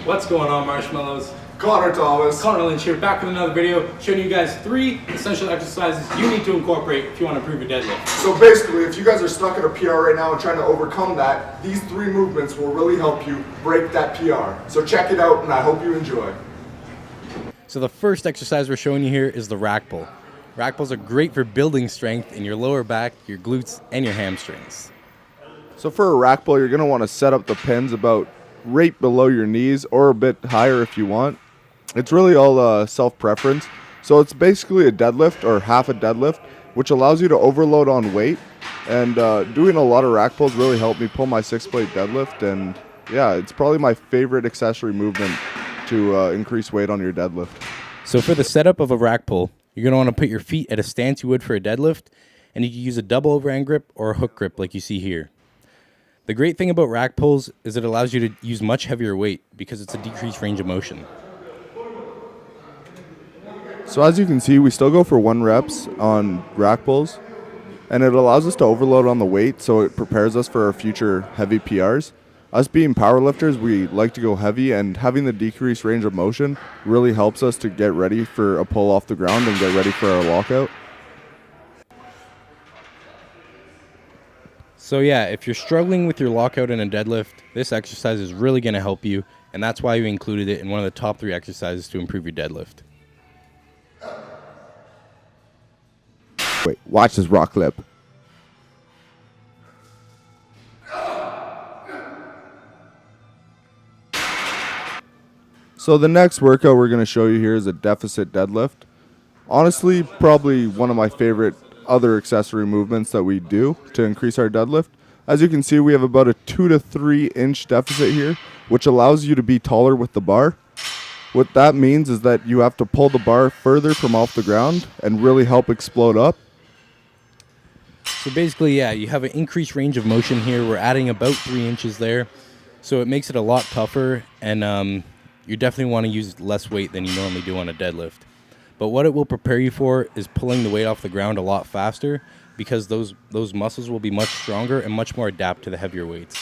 What's going on, marshmallows? Connor Thomas. Connor Lynch here, back with another video showing you guys 3 essential exercises you need to incorporate if you want to improve your deadlift. So basically, if you guys are stuck at a PR right now and trying to overcome that, these 3 movements will really help you break that PR. So check it out and I hope you enjoy. So the first exercise we're showing you here is the rack pull. Rack pulls are great for building strength in your lower back, your glutes, and your hamstrings. So for a rack pull, you're going to want to set up the pins about right below your knees or a bit higher if you want. It's really all self-preference. So it's basically a deadlift or half a deadlift, which allows you to overload on weight. And doing a lot of rack pulls really helped me pull my 6-plate deadlift. And yeah, it's probably my favorite accessory movement to increase weight on your deadlift. So for the setup of a rack pull, you're going to want to put your feet at a stance you would for a deadlift, and you can use a double overhand grip or a hook grip like you see here. The great thing about rack pulls is it allows you to use much heavier weight because it's a decreased range of motion. So as you can see, we still go for 1 reps on rack pulls, and it allows us to overload on the weight, so it prepares us for our future heavy PRs. Us being powerlifters, we like to go heavy, and having the decreased range of motion really helps us to get ready for a pull off the ground and get ready for our lockout. So yeah, if you're struggling with your lockout in a deadlift, this exercise is really going to help you, and that's why we included it in one of the top 3 exercises to improve your deadlift. Wait, watch this rock clip. So the next workout we're going to show you here is a deficit deadlift. Honestly, probably one of my favorite other accessory movements that we do to increase our deadlift. As you can see, we have about a 2 to 3 inch deficit here, which allows you to be taller with the bar. What that means is that you have to pull the bar further from off the ground and really help explode up. So basically, yeah, you have an increased range of motion here. We're adding about 3 inches there, so it makes it a lot tougher, and you definitely want to use less weight than you normally do on a deadlift. But what it will prepare you for is pulling the weight off the ground a lot faster, because those muscles will be much stronger and much more adapt to the heavier weights.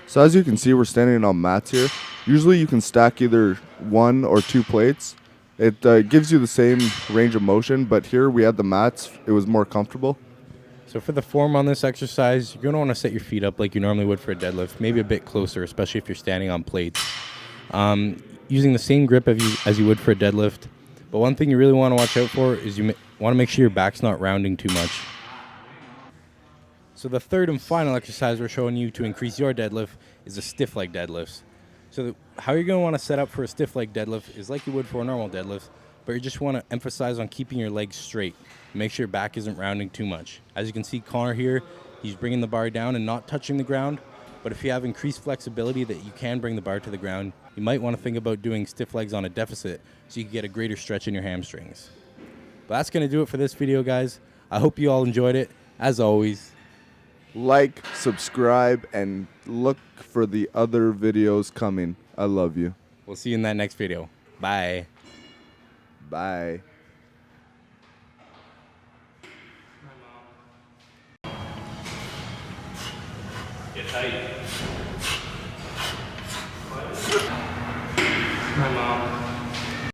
So as you can see, we're standing on mats here. Usually you can stack either 1 or 2 plates. It gives you the same range of motion, but here we had the mats. It was more comfortable. So for the form on this exercise, you're going to want to set your feet up like you normally would for a deadlift, maybe a bit closer, especially if you're standing on plates. Using the same grip as you would for a deadlift. But one thing you really want to watch out for is you want to make sure your back's not rounding too much. So the third and final exercise we're showing you to increase your deadlift is a stiff leg deadlifts. So how you're going to want to set up for a stiff leg deadlift is like you would for a normal deadlift, but you just want to emphasize on keeping your legs straight. Make sure your back isn't rounding too much. As you can see, Connor here, he's bringing the bar down and not touching the ground. But if you have increased flexibility that you can bring the bar to the ground, you might want to think about doing stiff legs on a deficit so you can get a greater stretch in your hamstrings. But that's going to do it for this video, guys. I hope you all enjoyed it. As always, Like, subscribe, and look for the other videos coming. I love you. we'll see you in that next video. Bye. Bye. Get tight. My mom.